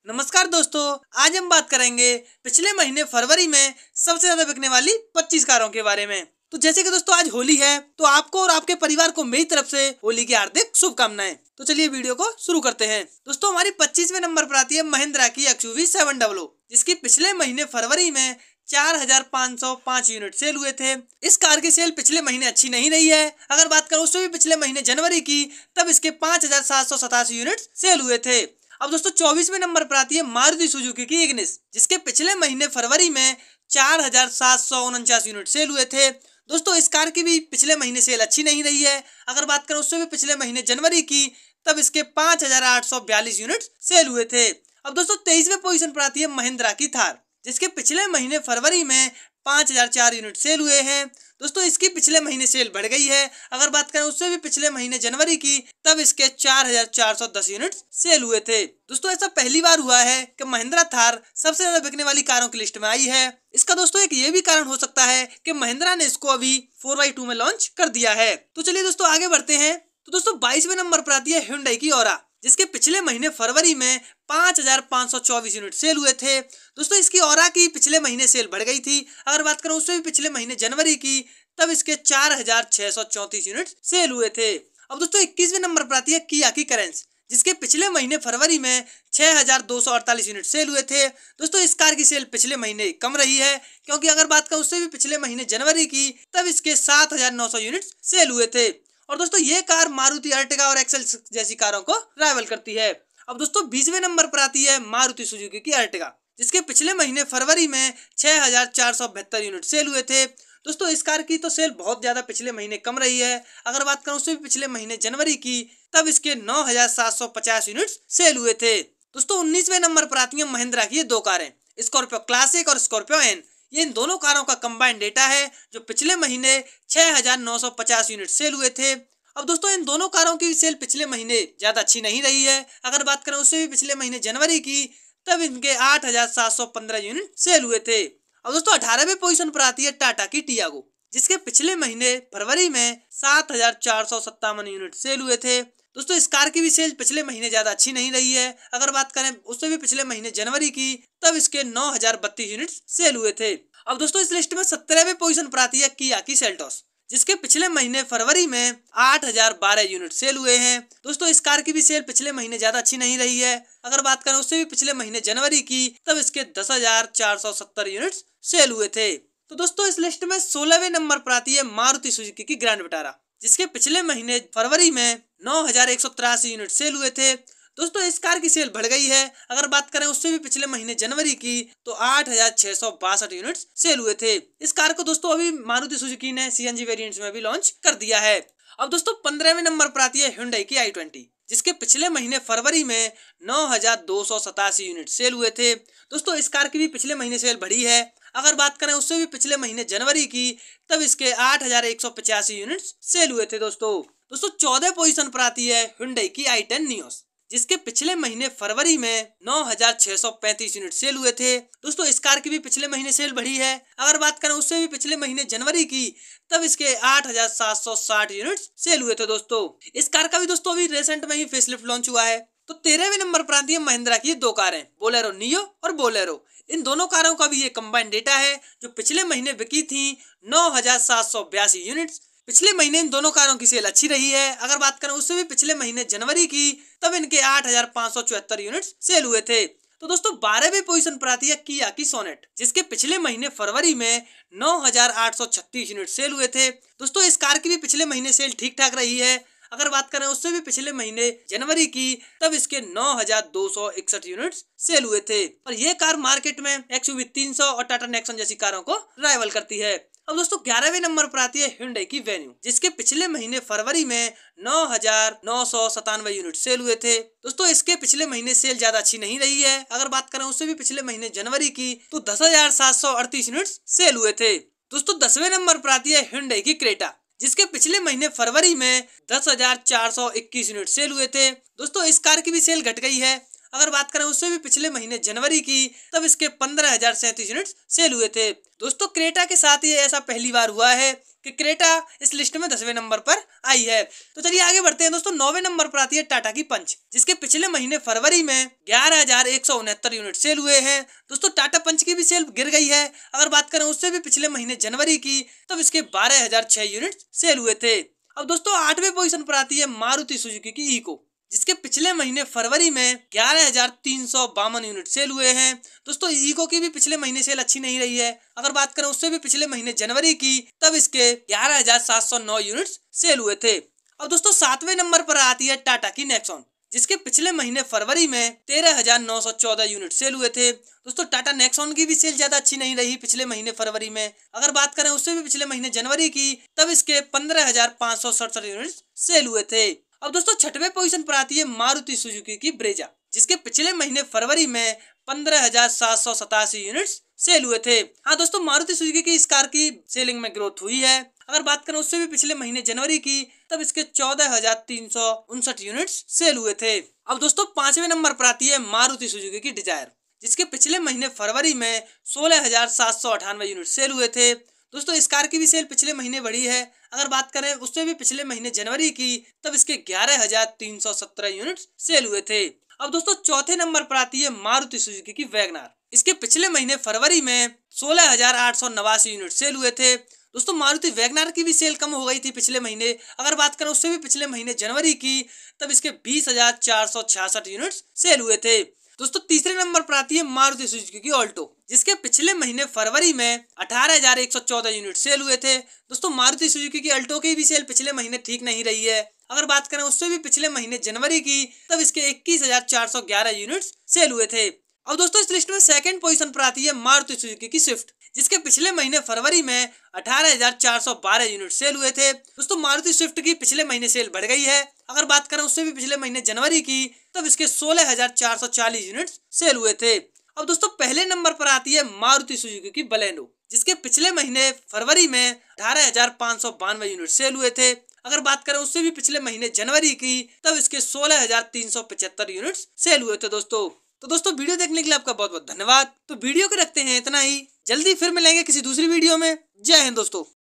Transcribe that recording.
नमस्कार दोस्तों, आज हम बात करेंगे पिछले महीने फरवरी में सबसे ज्यादा बिकने वाली 25 कारों के बारे में। तो जैसे कि दोस्तों आज होली है, तो आपको और आपके परिवार को मेरी तरफ से होली की हार्दिक शुभकामनाएं। तो चलिए वीडियो को शुरू करते हैं। दोस्तों हमारी 25वें नंबर पर आती है महिंद्रा की XUV 700, जिसकी पिछले महीने फरवरी में 4505 यूनिट सेल हुए थे। इस कार की सेल पिछले महीने अच्छी नहीं रही है। अगर बात करूं उससे भी पिछले महीने जनवरी की, तब इसके 5787 यूनिट सेल हुए थे। अब दोस्तों 24वें नंबर पर आती है मारुति सुजुकी की इग्निस, जिसके पिछले महीने फरवरी में 4749 यूनिट सेल हुए थे। दोस्तों इस कार की भी पिछले महीने सेल अच्छी नहीं रही है। अगर बात करें उससे भी पिछले महीने जनवरी की, तब इसके 5842 यूनिट सेल हुए थे। अब दोस्तों 23वें पोजीशन पर आती है महिंद्रा की थार, जिसके पिछले महीने फरवरी में 5004 यूनिट सेल हुए हैं। दोस्तों इसकी पिछले महीने सेल बढ़ गई है। अगर बात करें उससे भी पिछले महीने जनवरी की, तब इसके 4410 यूनिट सेल हुए थे। दोस्तों ऐसा पहली बार हुआ है कि महिंद्रा थार सबसे ज्यादा बिकने वाली कारों की लिस्ट में आई है। इसका दोस्तों एक ये भी कारण हो सकता है कि महिंद्रा ने इसको अभी 4x2 में लॉन्च कर दिया है। तो चलिए दोस्तों आगे बढ़ते हैं। तो दोस्तों 22वें नंबर पर आती है Hyundai की Aura, जिसके पिछले महीने फरवरी में 5524 यूनिट सेल हुए थे। दोस्तों इसकी Aura की पिछले महीने सेल बढ़ गई थी। अगर बात करें उससे भी पिछले महीने जनवरी की, तब इसके 4634 यूनिट सेल हुए थे। अब दोस्तों 21वें नंबर पर आती है किया की Carens, जिसके पिछले महीने फरवरी में 6248 यूनिट सेल हुए थे। दोस्तों इस कार की सेल पिछले महीने कम रही है, क्योंकि अगर बात करें उससे भी पिछले महीने जनवरी की, तब इसके 7900 यूनिट सेल हुए थे। और दोस्तों ये कार मारुति अर्टिगा और एक्सेल जैसी कारों को राइवल करती है। अब दोस्तों 20वें नंबर पर आती है मारुति सुजुकी की अर्टिगा, जिसके पिछले महीने फरवरी में 6472 यूनिट सेल हुए थे। दोस्तों इस कार की तो सेल बहुत ज्यादा पिछले महीने कम रही है। अगर बात करूं उससे भी पिछले महीने जनवरी की, तब इसके 9750 यूनिट सेल हुए थे। दोस्तों 19वें नंबर पर आती है महिंद्रा की ये दो कारें, स्कॉर्पियो क्लासिक और स्कॉर्पियो एन। ये इन दोनों कारों का कंबाइंड डेटा है, जो पिछले महीने 6950 यूनिट सेल हुए थे। अब दोस्तों इन दोनों कारों की सेल पिछले महीने ज्यादा अच्छी नहीं रही है। अगर बात करें उससे भी पिछले महीने जनवरी की, तब इनके 8715 यूनिट सेल हुए थे। अब दोस्तों 18वें पोजीशन पर आती है टाटा की टियागो, जिसके पिछले महीने फरवरी में 7457 यूनिट सेल हुए थे। दोस्तों इस कार की भी सेल पिछले महीने ज्यादा अच्छी नहीं रही है। अगर बात करें उससे भी पिछले महीने जनवरी की, तब इसके 9032 यूनिट सेल हुए थे। अब दोस्तों इस लिस्ट में 17वें पोजीशन पर आती है किया की सेल्टोस, जिसके पिछले महीने फरवरी में 8012 यूनिट सेल हुए हैं। दोस्तों इस कार की भी सेल पिछले महीने ज्यादा अच्छी नहीं रही है। अगर बात करें उससे भी पिछले महीने जनवरी की, तब इसके 10470 यूनिट सेल हुए थे। तो दोस्तों इस लिस्ट में 16वें नंबर पर आती है मारुति सुजुकी की ग्रैंड विटारा, जिसके पिछले महीने फरवरी में 9183 यूनिट सेल हुए थे। दोस्तों इस कार की सेल बढ़ गई है। अगर बात करें उससे भी पिछले महीने जनवरी की, तो 8662 यूनिट सेल हुए थे। इस कार को दोस्तों अभी मारुति सुजुकी ने CNG वेरिएंट्स में भी लॉन्च कर दिया है। अब दोस्तों 15वें नंबर पर आती है Hyundai की i20, जिसके पिछले महीने फरवरी में 9287 यूनिट सेल हुए थे। दोस्तों इस कार की भी पिछले महीने सेल बढ़ी है। अगर बात करें उससे भी पिछले महीने जनवरी की, तब इसके 8185 यूनिट सेल हुए थे। दोस्तों 14वें पोजीशन पर आती है Hyundai की i10 Nios, जिसके पिछले महीने फरवरी में 9635 यूनिट सेल हुए थे। दोस्तों इस कार की भी पिछले महीने सेल बढ़ी है। अगर बात करें उससे भी पिछले महीने जनवरी की, तब इसके 8760 यूनिट सेल हुए थे। दोस्तों इस कार का भी दोस्तों अभी रिसेंट में ही फेसलिफ्ट लॉन्च हुआ है। तो 13वें नंबर पर आती है महिंद्रा की दो कारें, बोलेरो नियो और बोलेरो। इन दोनों कारों का भी ये कंबाइंड डेटा है, जो पिछले महीने बिकी थी 9782 यूनिट। पिछले महीने इन दोनों कारों की सेल अच्छी रही है। अगर बात करें उससे भी पिछले महीने जनवरी की, तब इनके 8574 यूनिट सेल हुए थे। तो दोस्तों 12वें पोजीशन पर आती है किया की सोनेट, जिसके पिछले महीने फरवरी में 9836 यूनिट सेल हुए थे। दोस्तों इस कार की भी पिछले महीने सेल ठीक ठाक रही है। अगर बात करें उससे भी पिछले महीने जनवरी की, तब इसके 9261 यूनिट सेल हुए थे। और ये कार मार्केट में XUV 300 और टाटा नेक्सॉन जैसी कारों को राइवल करती है। अब दोस्तों 11वें नंबर पर आती है Hyundai की वेन्यू, जिसके पिछले महीने फरवरी में 9997 यूनिट सेल हुए थे। दोस्तों इसके पिछले महीने सेल ज्यादा अच्छी नहीं रही है। अगर बात करें उससे भी पिछले महीने जनवरी की, तो 10,738 यूनिट सेल हुए थे। दोस्तों 10वें नंबर पर आती है Hyundai की क्रेटा, जिसके पिछले महीने फरवरी में 10,421 यूनिट सेल हुए थे। दोस्तों इस कार की भी सेल घट गई है। अगर बात करें उससे भी पिछले महीने जनवरी की, तब इसके 15,037 यूनिट सेल हुए थे। दोस्तों क्रेटा के साथ ये ऐसा पहली बार हुआ है कि क्रेटा इस लिस्ट में 10वें नंबर पर आई है। तो चलिए आगे बढ़ते हैं दोस्तों। 9वें नंबर पर आती है टाटा की पंच, जिसके पिछले महीने फरवरी में 11,169 यूनिट सेल हुए हैं। दोस्तों टाटा पंच की भी सेल गिर गई है। अगर बात करें उससे भी पिछले महीने जनवरी की, तब इसके 12,006 यूनिट सेल हुए थे। अब दोस्तों 8वें पोजीशन पर आती है मारुति सुजुकी की इको, जिसके पिछले महीने फरवरी में 11,352 यूनिट सेल हुए हैं। दोस्तों इको की भी पिछले महीने सेल अच्छी नहीं रही है। अगर बात करें उससे भी पिछले महीने जनवरी की, तब इसके 11,709 यूनिट सेल हुए थे। अब दोस्तों 7वें नंबर पर आती है टाटा की नेक्सॉन, जिसके पिछले महीने फरवरी में 13,914 यूनिट सेल हुए थे। दोस्तों टाटा नेक्सॉन की भी सेल ज्यादा अच्छी नहीं रही पिछले महीने फरवरी में। अगर बात करें उससे भी पिछले महीने जनवरी की, तब इसके 15,567 यूनिट सेल हुए थे। अब दोस्तों 6वें पोजीशन पर आती है मारुति सुजुकी की ब्रेजा, जिसके पिछले महीने फरवरी में 15,787 यूनिट्स सेल हुए थे। हाँ दोस्तों मारुति सुजुकी की इस कार की सेलिंग में ग्रोथ हुई है। अगर बात करें उससे भी पिछले महीने जनवरी की, तब इसके 14,359 यूनिट्स सेल हुए थे। अब दोस्तों 5वें नंबर पर आती है मारुति सुजुकी की डिजायर, जिसके पिछले महीने फरवरी में 16,798 यूनिट सेल हुए थे। दोस्तों इस कार की भी सेल पिछले महीने बढ़ी है। अगर बात करें उससे भी पिछले महीने जनवरी की, तब इसके 11,317 यूनिट सेल हुए थे। अब दोस्तों चौथे नंबर पर आती है मारुति सुजुकी की वैगनार। इसके पिछले महीने फरवरी में 16,889 यूनिट सेल हुए थे। दोस्तों मारुति वैगनार की भी सेल कम हो गई थी पिछले महीने। अगर बात करें उससे भी पिछले महीने जनवरी की, तब इसके 20,466 यूनिट सेल हुए थे। दोस्तों तीसरे नंबर पर आती है मारुति सुजुकी की ऑल्टो, जिसके पिछले महीने फरवरी में 18,114 यूनिट सेल हुए थे। दोस्तों मारुति सुजुकी की ऑल्टो की भी सेल पिछले महीने ठीक नहीं रही है। अगर बात करें उससे भी पिछले महीने जनवरी की, तब इसके 21,411 यूनिट सेल हुए थे। अब दोस्तों इस लिस्ट में सेकंड पोजीशन पर आती है मारुति सुजुकी की स्विफ्ट, जिसके पिछले महीने फरवरी में 18,412 यूनिट सेल हुए थे। दोस्तों मारुति स्विफ्ट की पिछले महीने सेल बढ़ गई है। अगर बात करें उससे भी पिछले महीने जनवरी की, तब इसके 16,440 यूनिट सेल हुए थे। अब दोस्तों पहले नंबर पर आती है मारुति सुजुकी की बलेनो, जिसके पिछले महीने फरवरी में 18,592 यूनिट सेल हुए थे। अगर बात करें उससे भी पिछले महीने जनवरी की, तब इसके 16,375 यूनिट सेल हुए थे। दोस्तों वीडियो देखने के लिए आपका बहुत बहुत धन्यवाद। तो वीडियो को रखते हैं इतना ही, जल्दी फिर मिलेंगे किसी दूसरी वीडियो में। जय हिंद दोस्तों।